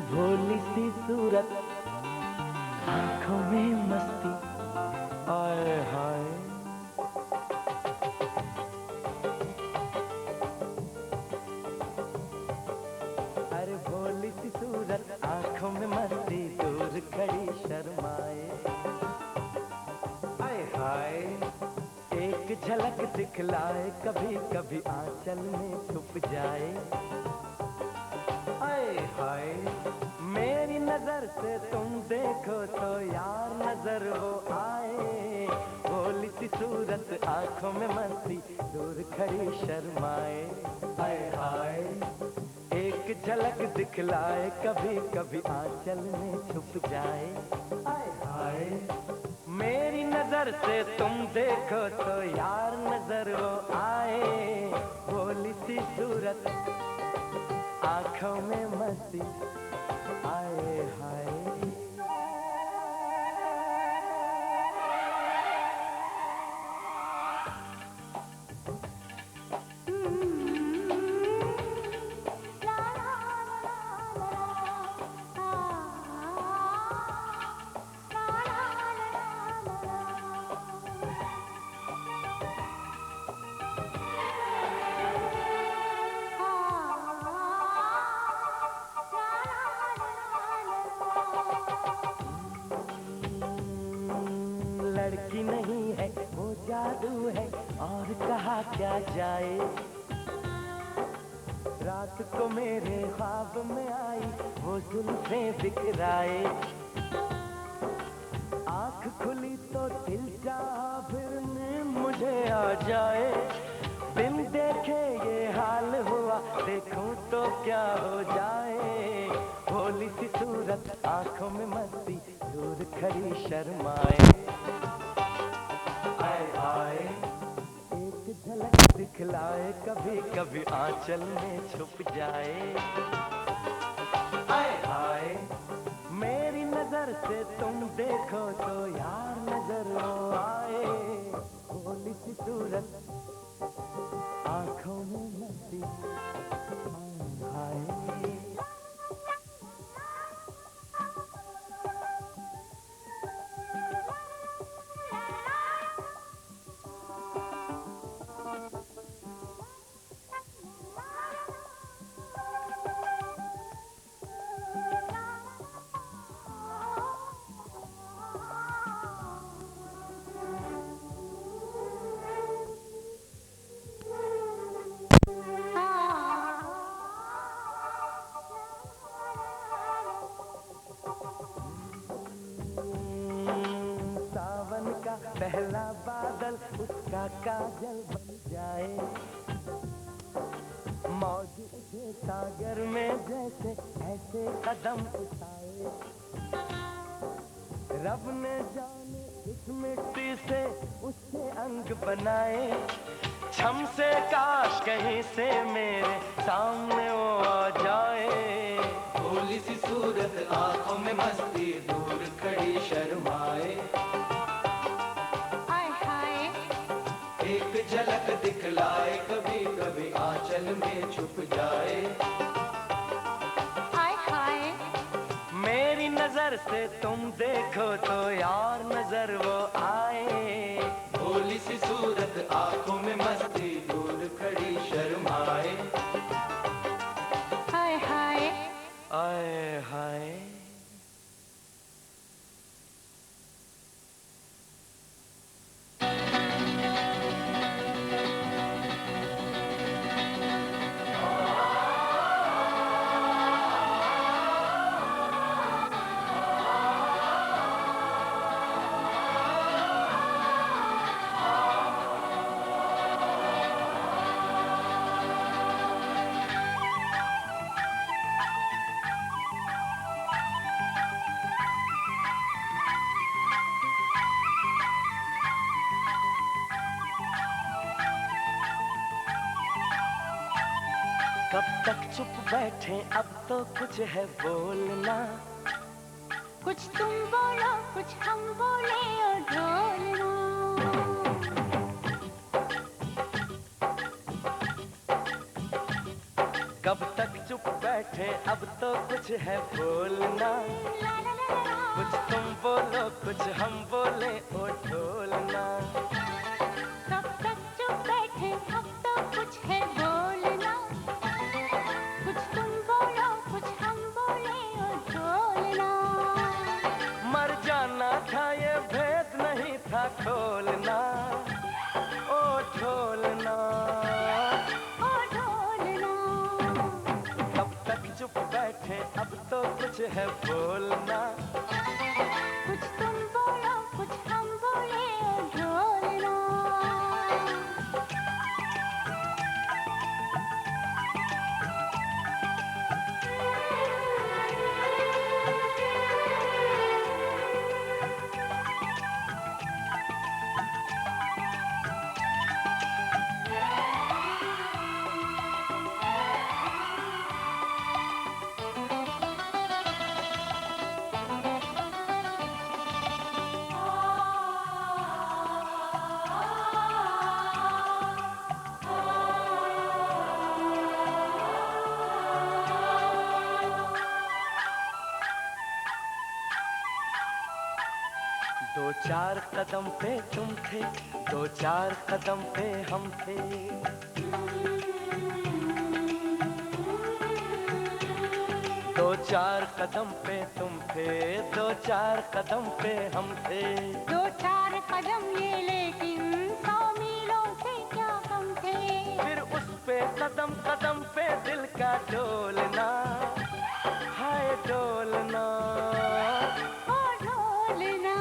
भोली सी सूरत, आंखों में मस्ती, आए हाय। अरे भोली सी सूरत, आंखों में मस्ती, दूर खड़ी शर्माए, आए हाय। एक झलक दिखलाए, कभी कभी आंचल में छुप जाए, आए हाय। मेरी नजर से तुम देखो तो यार नजर वो आए, भोली सी सूरत, आंखों में मस्ती, दूर खड़ी शर्माए, आए हाय। एक झलक दिखलाए, कभी कभी आंचल में छुप जाए, आए हाय। मेरी नजर से तुम देखो तो यार नजर वो आए, भोली सी सूरत, आंखों में मस्ती, आए हाय। लड़की नहीं है वो जादू है, और कहा क्या जाए। रात को मेरे ख्वाब में आई, वो जुल्फें बिखराए। आँख खुली तो दिल चाहा फिर नींद मुझे आ जाए। बिन देखे ये हाल हुआ, देखूं तो क्या हो जाए। भोली सी सूरत, आंखों में मस्ती, दूर खड़ी शर्माए, आए हाय। एक झलक दिखलाए, कभी कभी आंचल में छुप जाए, आए हाय। मेरी नजर से तुम देखो तो यार नजर वो आए, भोली सी सूरत, आंखों में मस्ती, आए हाय। सावन का पहला बादल, उसका काजल बन जाए। मौज उठे सागर में जैसे, ऐसे कदम उठाए। रब ने जाने किस मिट्टी से उसके अंग बनाए। छम से काश कहीं से मेरे सामने वो आ जाए। भोली सी सूरत, आंखों में मस्ती, दूर खड़ी शर्माए, आय हाय। एक झलक दिखलाए, कभी कभी आंचल में छुप जाए, आय हाय। मेरी नजर से तुम देखो तो यार नजर वो आए। भोली सी सूरत, आंखों में मस्ती, दूर खड़ी शर्माए, हाय हाय। आए हाय। कब तक चुप बैठे, अब तो कुछ है बोलना। कुछ तुम बोलो, कुछ हम बोले और ढोलना। कब तक चुप बैठे अब तो कुछ है बोलना, कुछ तुम बोलो कुछ हम बोले ओ ढोलना। कब तक चुप बैठे अब तो कुछ है बोलना, कुछ तुम बोलो कुछ हम बोले ओ ढोलना। मर जाना था ये भेद नहीं था खोलना ओ ढोलना। ओ ढोलना। कब तक चुप बैठे अब तो कुछ है बोलना, कुछ तुम बोलो कुछ हम बोले ओ ढोलना। दो चार कदम पे तुम थे, दो चार कदम पे हम थे। दो चार कदम पे तुम थे, दो चार कदम पे हम थे। दो चार कदम ये लेकिन 100 मीलों से क्या कम थे। फिर उस पे कदम कदम पे दिल का डोलना, हाय डोलना। ओ ढोलना।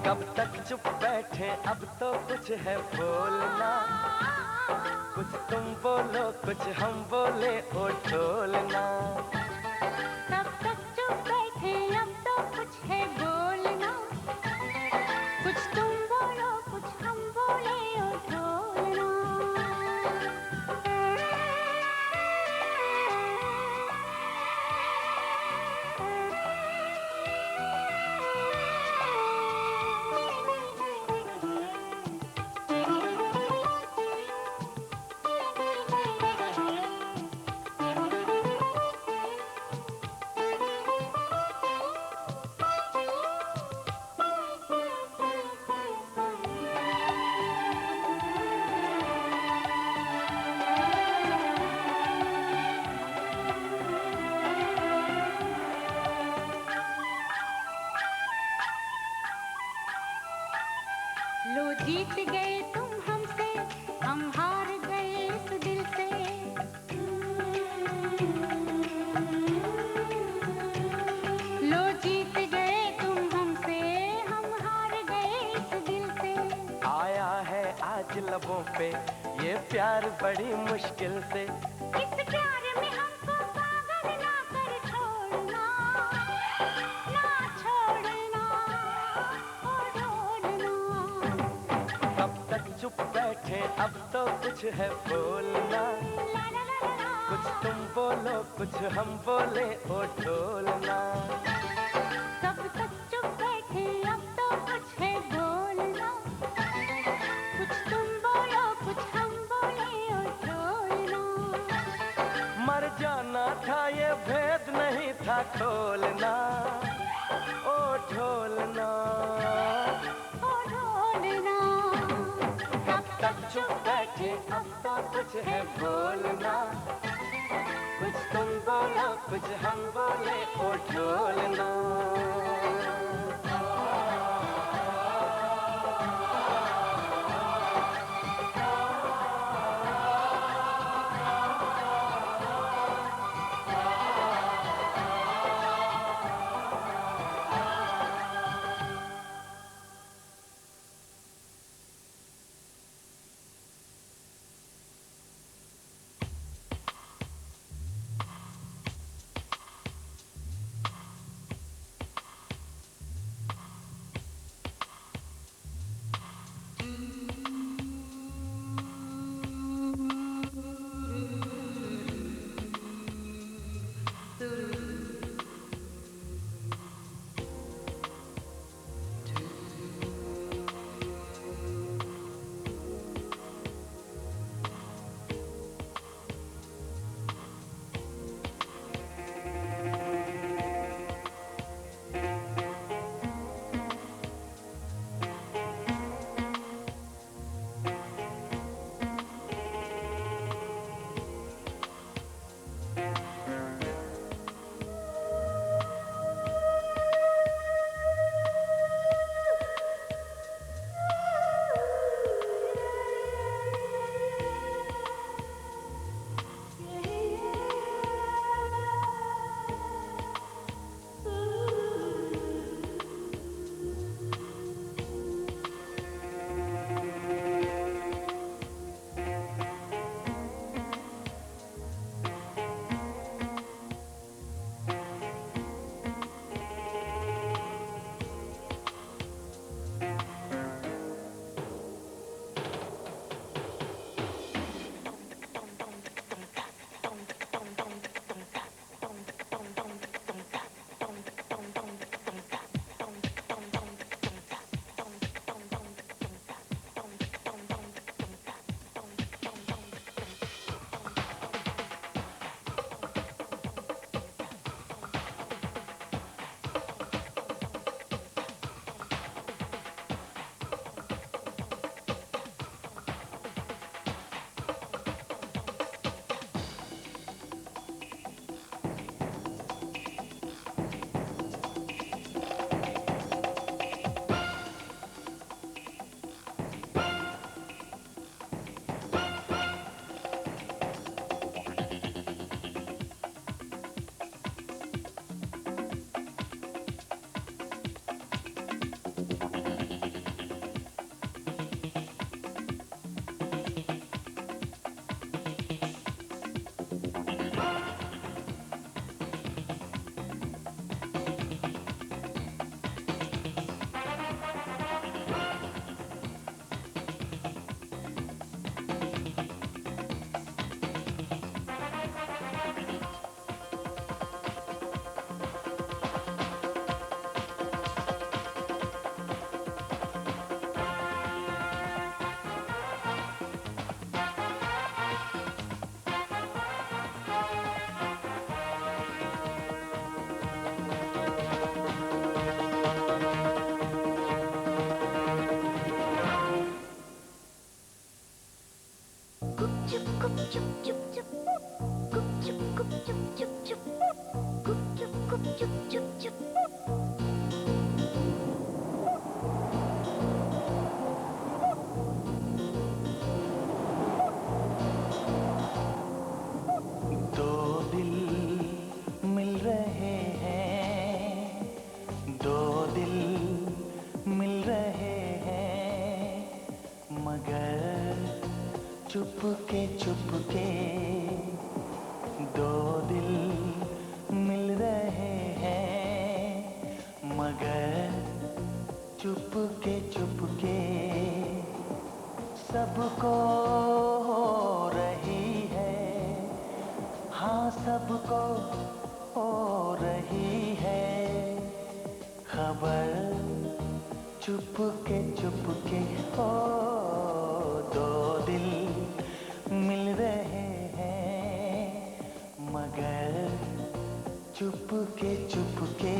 कब तक चुप बैठे अब तो कुछ है बोलना, कुछ तुम बोलो कुछ हम बोले ओ ढोलना। कब तक चुप बैठे अब तो कुछ है बोलना, कुछ तुम बोलो कुछ हम बोले ओ ढोलना। लो जीत गए तुम हमसे, हम हार गए इस दिल से। लो जीत गए तुम हमसे, हम हार गए इस दिल से। आया है आज लबों पे ये प्यार बड़ी मुश्किल से। इस प्यार में हमको पागल ना कर छोड़ना, ना छोड़ना ओ ढोलना। कब तक चुप बैठे अब तो कुछ है बोलना, ला ला ला ला। कुछ तुम बोलो कुछ हम बोले ओ ढोलना। कब तक चुप बैठे अब तो कुछ है बोलना, कुछ तुम बोलो कुछ हम बोले ओ ढोलना। मर जाना था ये भेद नहीं था खोलना ओ ढोलना। ओ ढोलना। कब तक चुप बैठे अब तो कुछ है बोलना, कुछ तुम बोलो कुछ हम बोले ओ ढोलना। दो दिल मिल रहे हैं, दो दिल मिल रहे हैं, मगर चुपके चुपके। दो दिल मिल रहे हैं, मगर चुपके चुपके। सबको हो रही है, हाँ सबको हो रही है खबर, चुपके चुपके। ओ दो दिल मिल रहे हैं, मगर चुपके चुपके।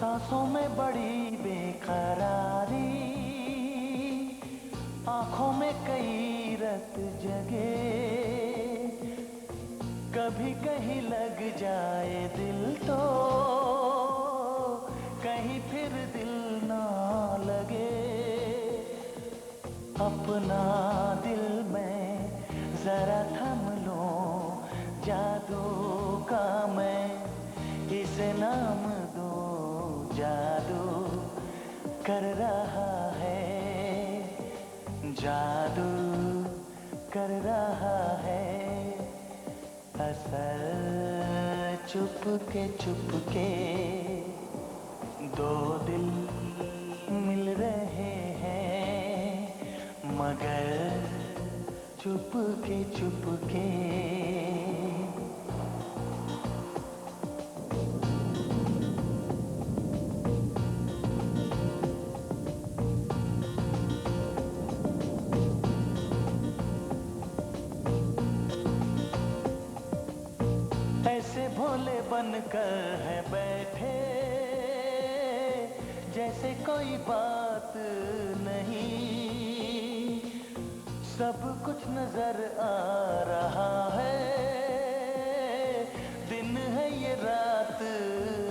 सांसों में बड़ी बेकरारी, आंखों में कई रत जगे। कभी कहीं लग जाए दिल तो कहीं फिर दिल ना लगे। अपना दिल में जरा थम लो, जादू का मैं इसे नाम दूं। जादू कर रहा है, जादू कर रहा है असर, चुपके चुपके। दो दिल मिल रहे हैं, मगर चुपके चुपके। ऐसे भोले बनकर है बैठे, जैसे कोई बात नहीं। सब कुछ नजर आ रहा है, दिन है ये रात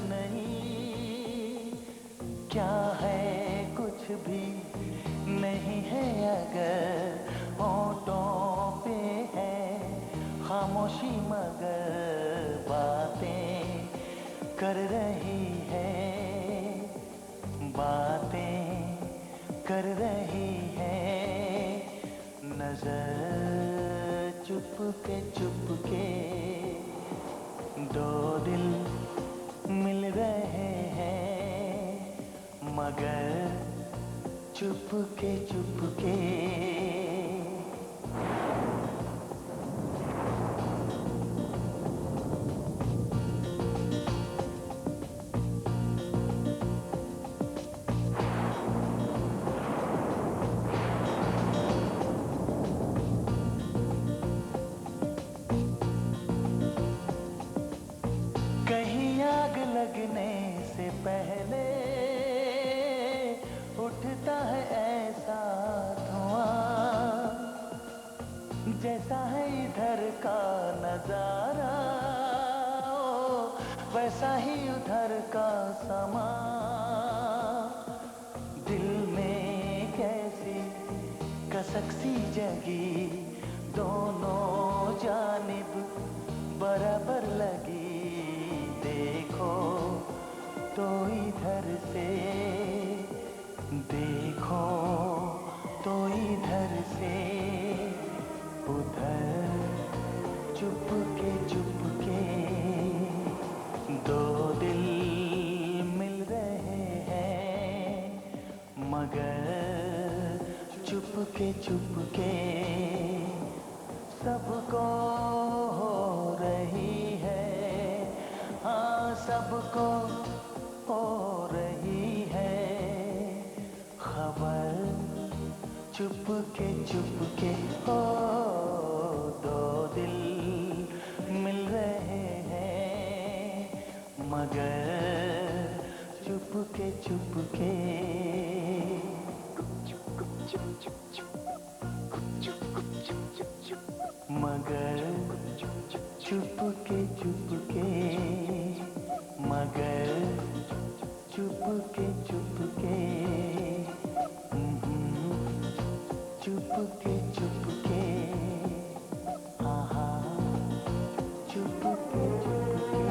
नहीं। क्या है कुछ भी नहीं है अगर होठों पे है खामोशी, मगर बातें कर रही है, बातें कर रही है नजर, चुपके चुपके। दो दिल मिल रहे हैं, मगर चुपके चुपके। कहीं आग लगने से पहले उठता है ऐसा धुआं, जैसा है इधर का नजारा वैसा ही उधर का समा। दिल में कैसी कसक सी जगी, दोनों जानिब बराबर लगी। देखो तो इधर से, देखो तो इधर से उधर, चुपके चुपके। दो दिल मिल रहे हैं, मगर चुपके चुपके। सबको हो रही है, हाँ सबको हो रही है खबर, चुपके चुपके। मगर चुपके चुपके, मगर चुपके चुपके, चुपके चुपके, आहा चुपके चुपके।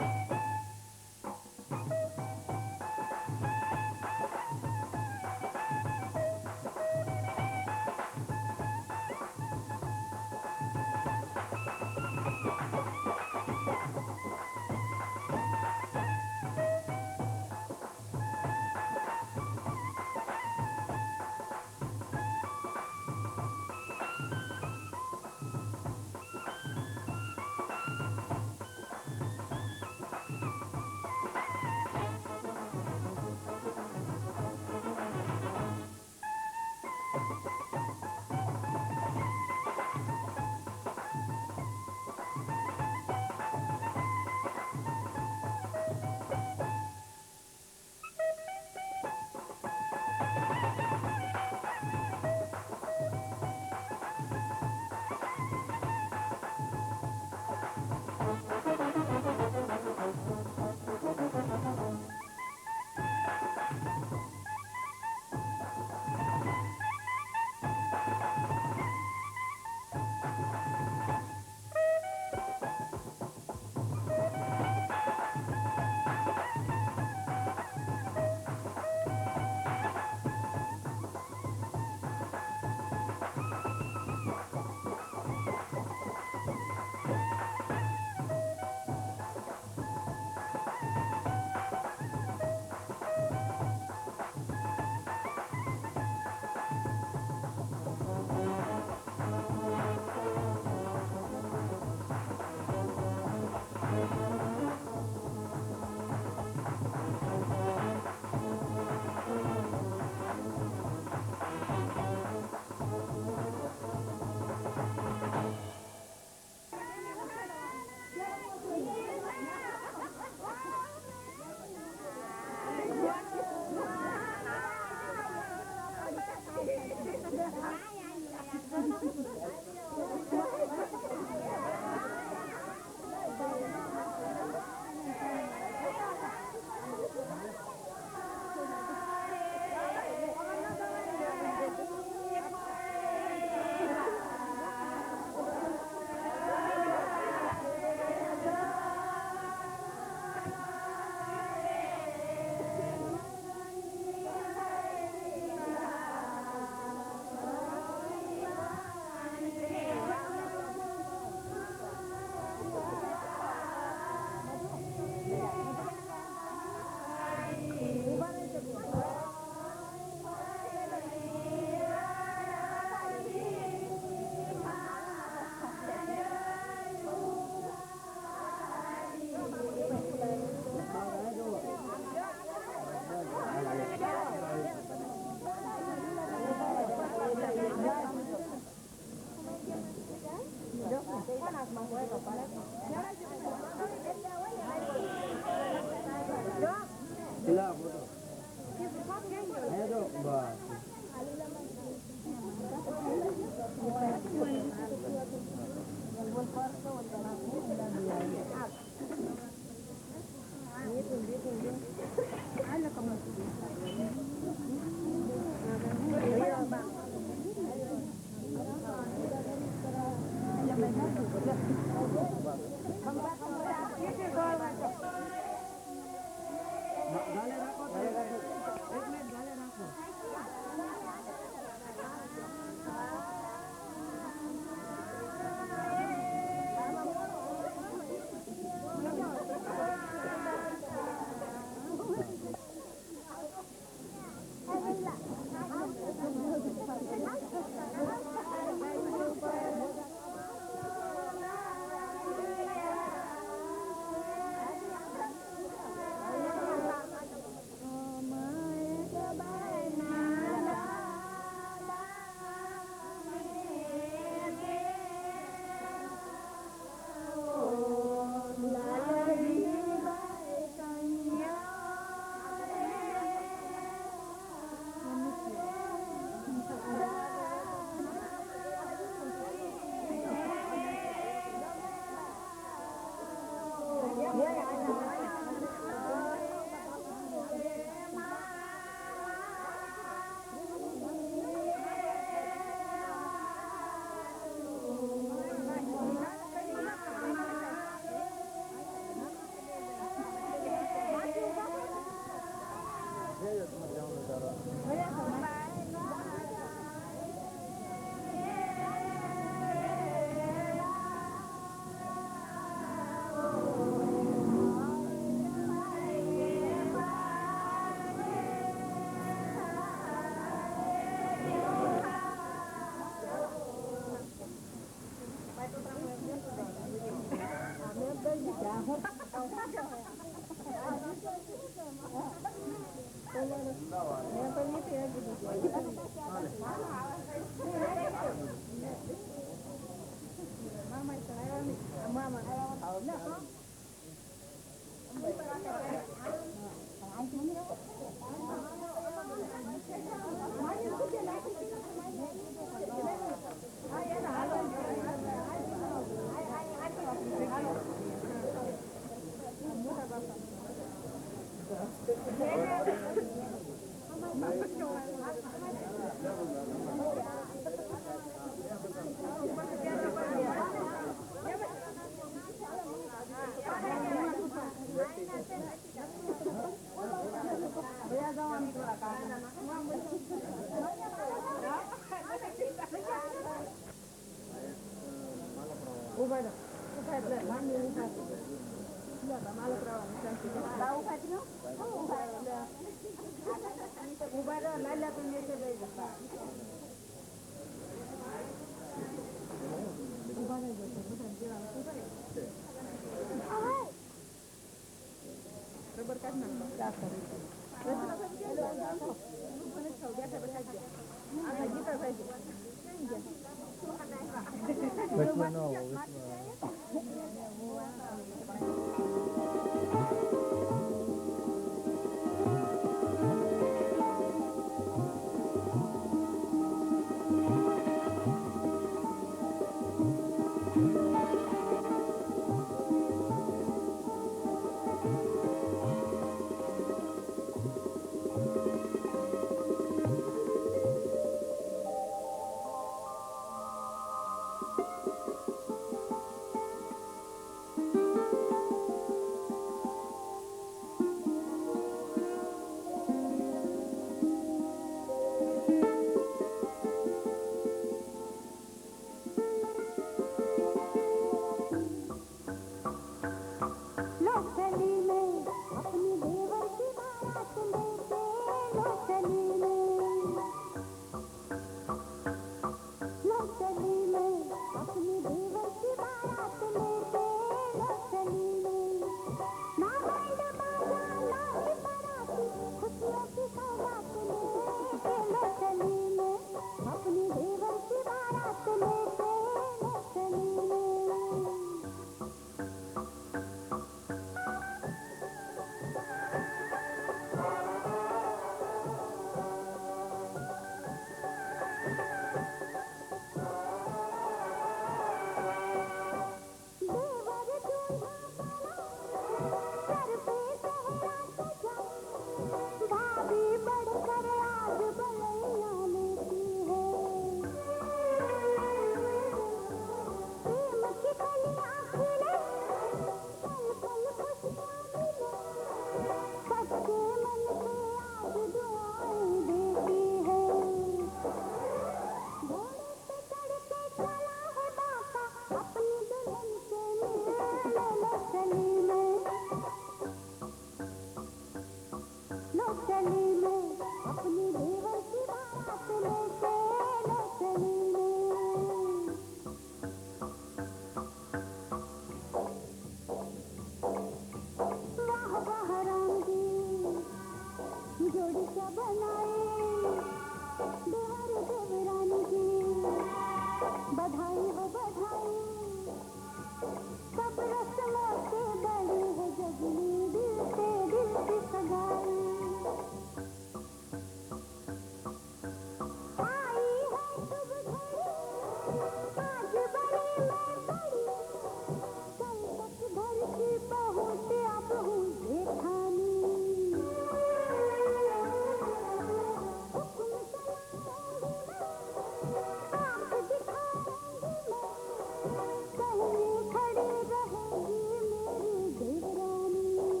खड़ी रहेगी मेरी देवरानी।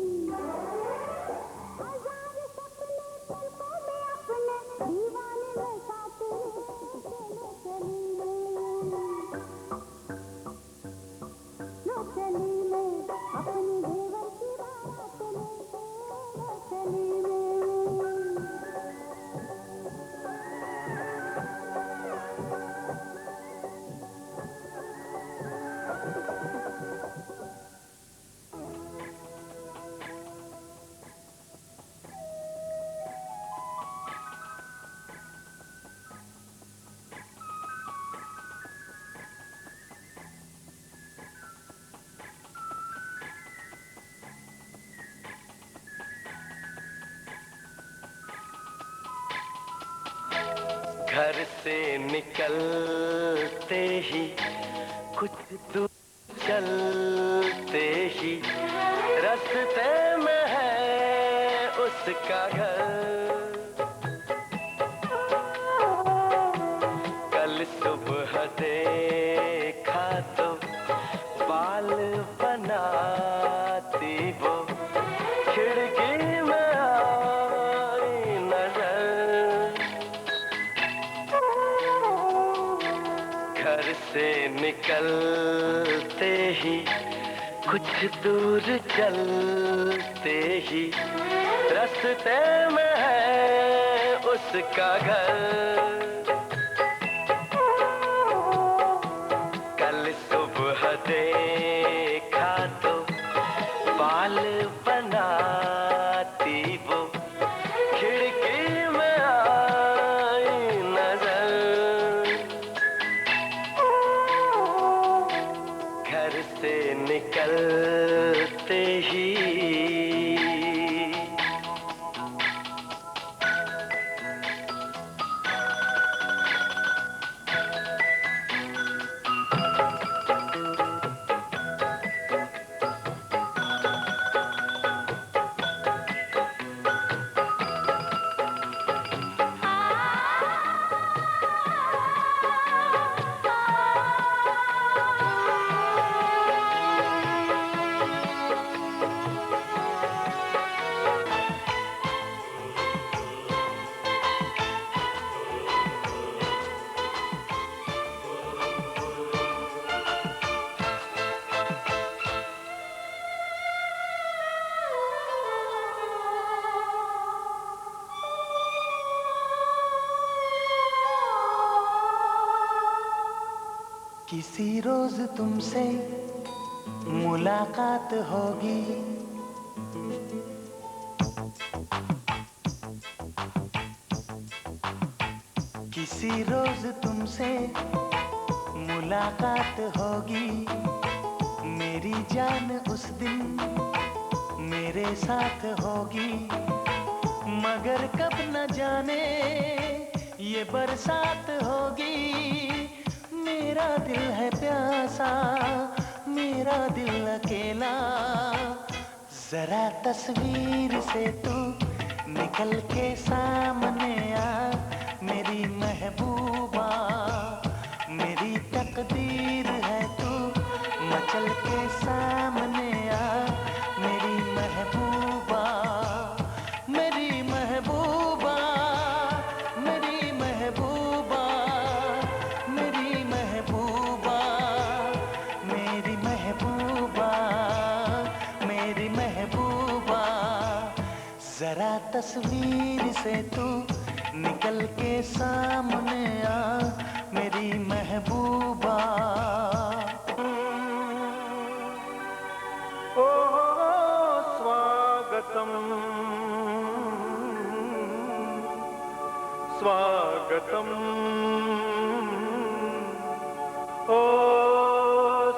घर से निकलते ही कुछ दूर चलते ही रास्ते में है उसका घर। कल सुबह देखा तो बाल बनाती वो खिड़की में आई नजर। घर से निकलते ही कुछ दूर चलते ही रास्ते में है उसका घर। कल सुबह देखा तो बाल बनाती वो खिड़की में आई नजर। घर से निकलते ही किसी रोज तुमसे मुलाकात होगी, किसी रोज तुमसे मुलाकात होगी। मेरी जान उस दिन मेरे साथ होगी, मगर कब न जाने ये बरसात होगी। मेरा दिल है प्यासा, मेरा दिल अकेला, जरा तस्वीर से तू निकल के सामने आ। मेरी महबूबा, मेरी तकदीर है तू मचल के सामने आ। मेरी महबूबा, मेरी महबूबा, मेरी महबूबा, मेरी महबूबा, मेरी महबूबा, मेरी महबूबा, जरा तस्वीर से तू निकल के सामने आ। मेरी महबूबा। ओ स्वागतम स्वागतम, ओ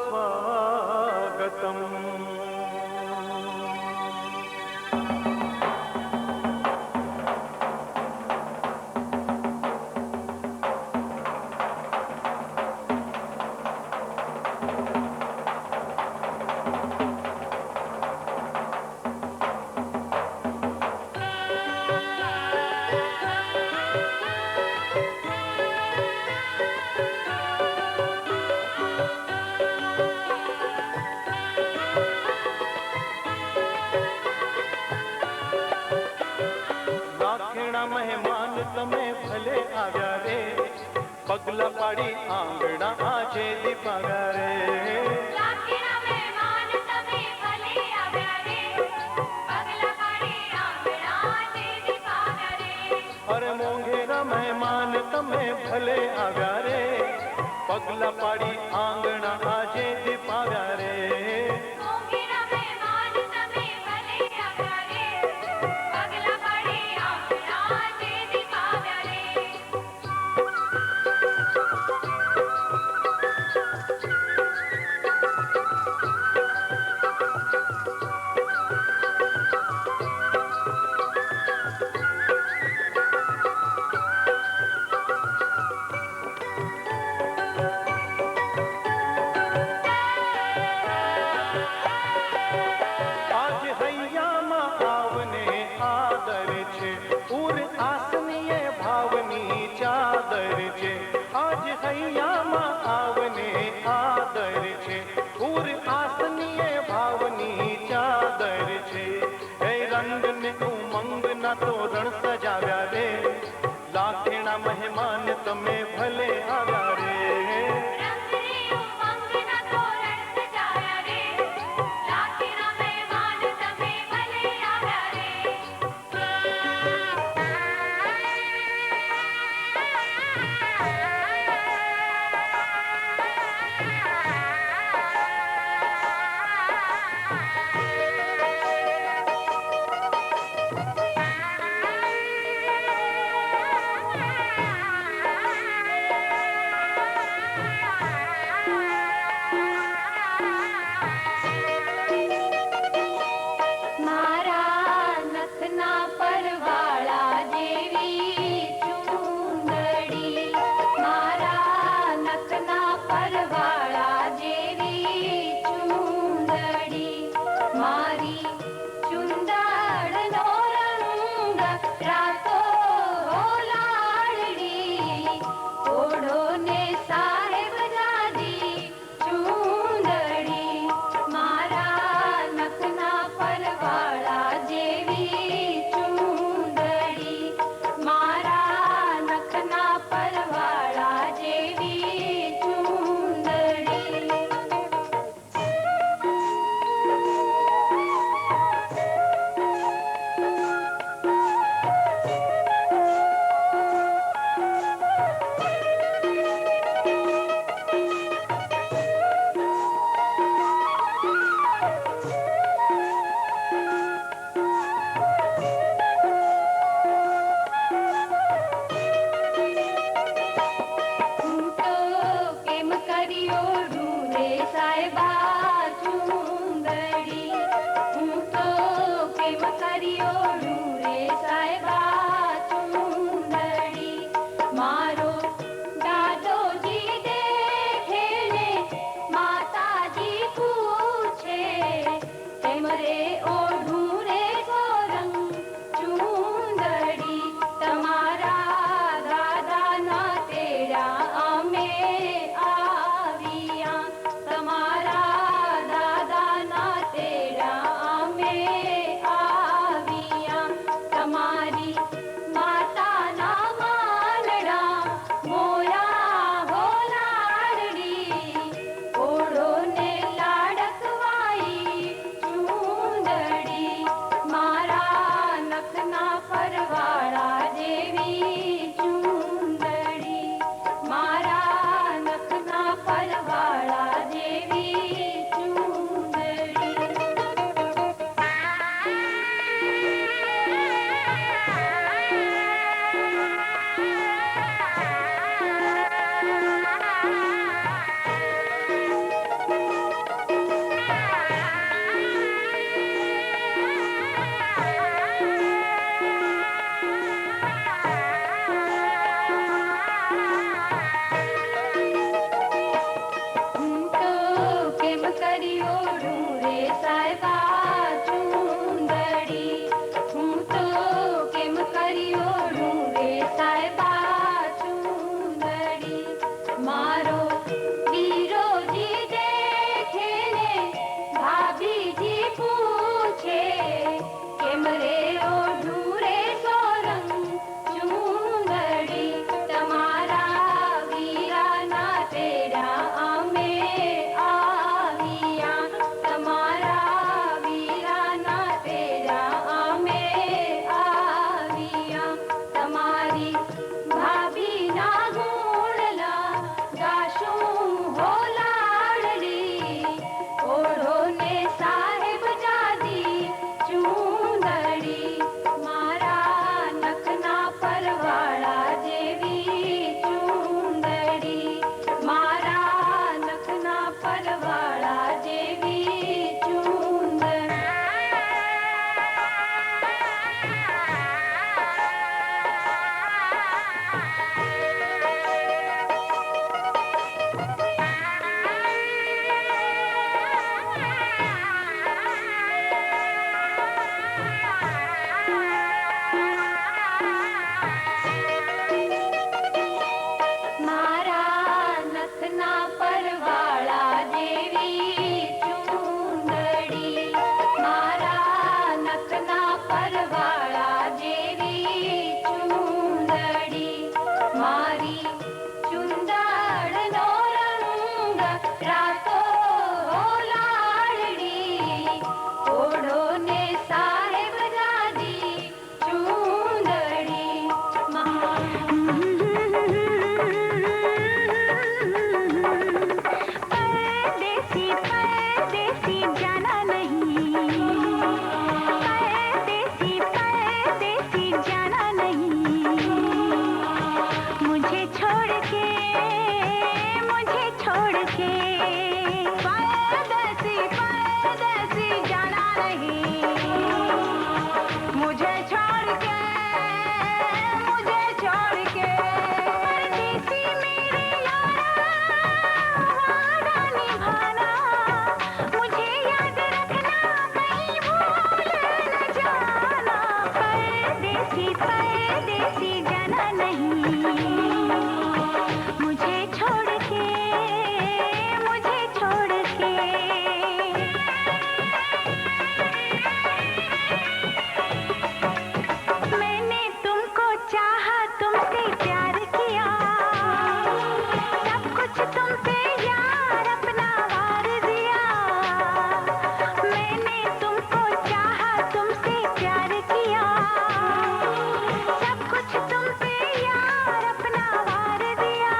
स्वागतम। मेहमान तमे भले आव्या रे, पगला पाड़ी आंगणा आजे दीपागा रे। लाखिणा मेहमान तमे भले आव्या रे, पगला पाड़ी आंगणा आजे दीपागा रे। अरे मोंघेरा मेहमान तमे भले आव्या रे, पगला पाड़ी आंगणा आजे दीपागा रे। तोरण सजाव्या रे, लाखेणा मेहमान तमे भले आव्या रे। चाहा, तुमसे प्यार किया, सब कुछ तुम पे यार अपना वार दिया। मैंने तुमको चाहा, तुमसे प्यार किया, सब कुछ तुम पे यार अपना वार दिया।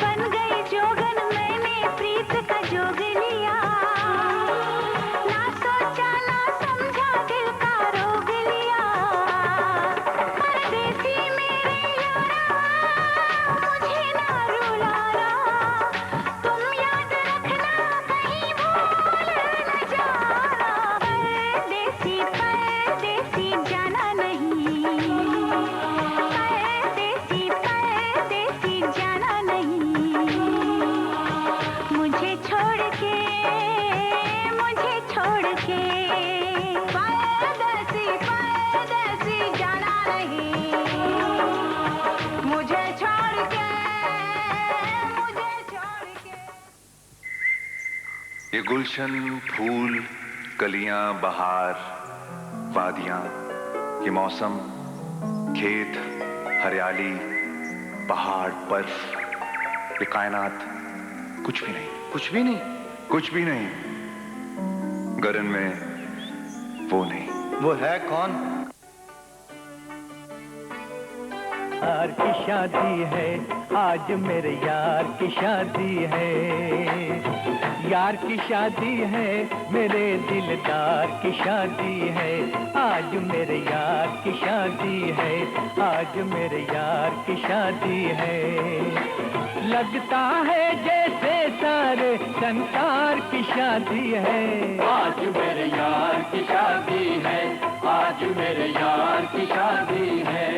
बन गई जोगन मैंने प्रीत का जोग लिया, ना सोचा ना समझा दिल का रोग लिया। परदेसी मेरे यारा, मुझे ना रुलाना, तुम याद रखना कहीं भूल न जाना। परदेसी परदेसी जाना नहीं, परदेसी परदेसी जाना नहीं। मुझे छोड़ के, मुझे छोड़ के, परदेसी परदेसी जाना नहीं। मुझे छोड़ के, मुझे छोड़ के। ये गुलशन, फूल, कलियां, बहार, वादियां, ये मौसम, खेत, हरियाली, पहाड़, बर्फ, ये कायनात, कुछ भी नहीं, कुछ भी नहीं। कुछ भी नहीं। गगन में वो नहीं। वो है कौन? यार की शादी है आज, मेरे यार की शादी है। यार की शादी है, मेरे दिलदार की शादी है। आज मेरे यार की शादी है, आज मेरे यार की शादी है। लगता है जैसे सारे संसार की शादी है। आज मेरे यार की शादी है, आज मेरे यार की शादी है।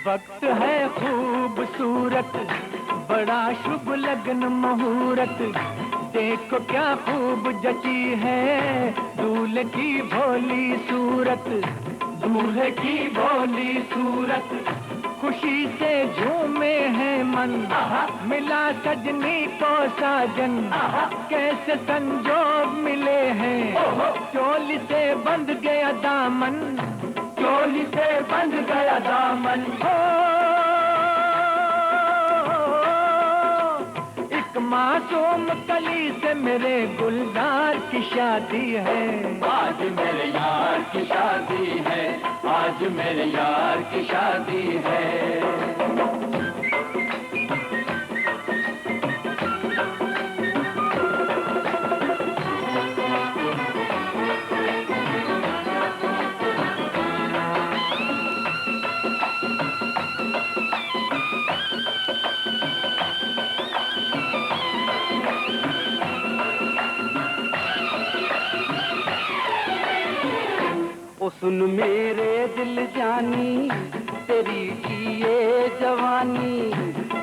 वक्त है खूबसूरत, बड़ा शुभ लगन मुहूर्त। देखो क्या खूब जची है दूल्हे की भोली सूरत, दूल्हे की भोली सूरत। खुशी से झूमे हैं मन, मिला सजनी को साजन। कैसे संजोग मिले हैं, चोली से बंध गया दामन, चोली से बंध गया दामन। एक मासूम कली से मेरे गुलजार की शादी है। आज मेरे यार की शादी है, आज मेरे यार की शादी है। ओ सुन मेरे दिल जानी, तेरी की ये जवानी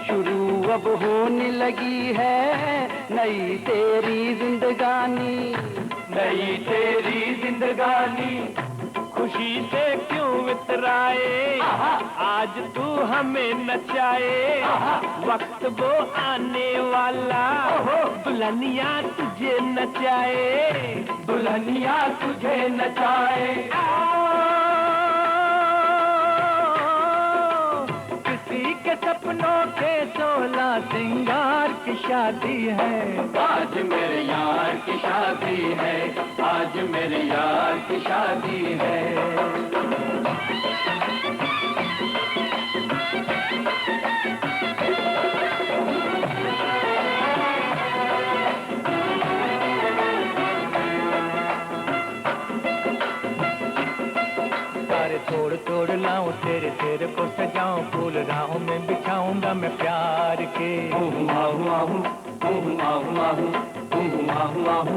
शुरू अब होने लगी है। नई तेरी जिंदगानी, नई तेरी जिंदगानी। खुशी से क्यों इतराए, आज तू हमें नचाए। वक्त वो आने वाला, दुल्हनिया तुझे नचाए, दुल्हनिया तुझे नचाए। किसी के सपनों के 16 सिंगार की शादी है। आज मेरे यार की शादी है, आज मेरे यार की शादी है। तोड़ तोड़ लाऊं तेरे तेरे को सजाऊं, फूल राहों में बिछाऊंगा मैं प्यार के। आहू आहू आहू आहू आहू आहू आहू आहू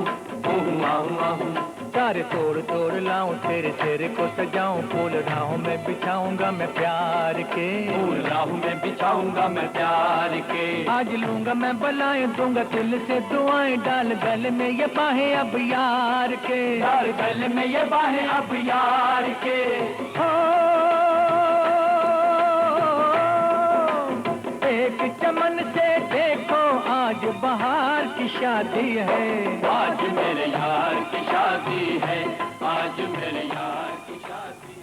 तारे तोड़ तोड़ लाऊं, तेरे चेहरे को सजाऊं, फूल राहों में बिछाऊंगा मैं प्यार के, फूल राहों में बिछाऊंगा मैं प्यार के। आज लूंगा मैं बलाएं, दूंगा दिल से दुआएं, डाल गले में ये बाहें अब यार के, डाल गले में ये बाहें अब यार के। एक चमन से देखो आज बहार की शादी है, आज मेरे यार की शादी है, आज मेरे यार की शादी।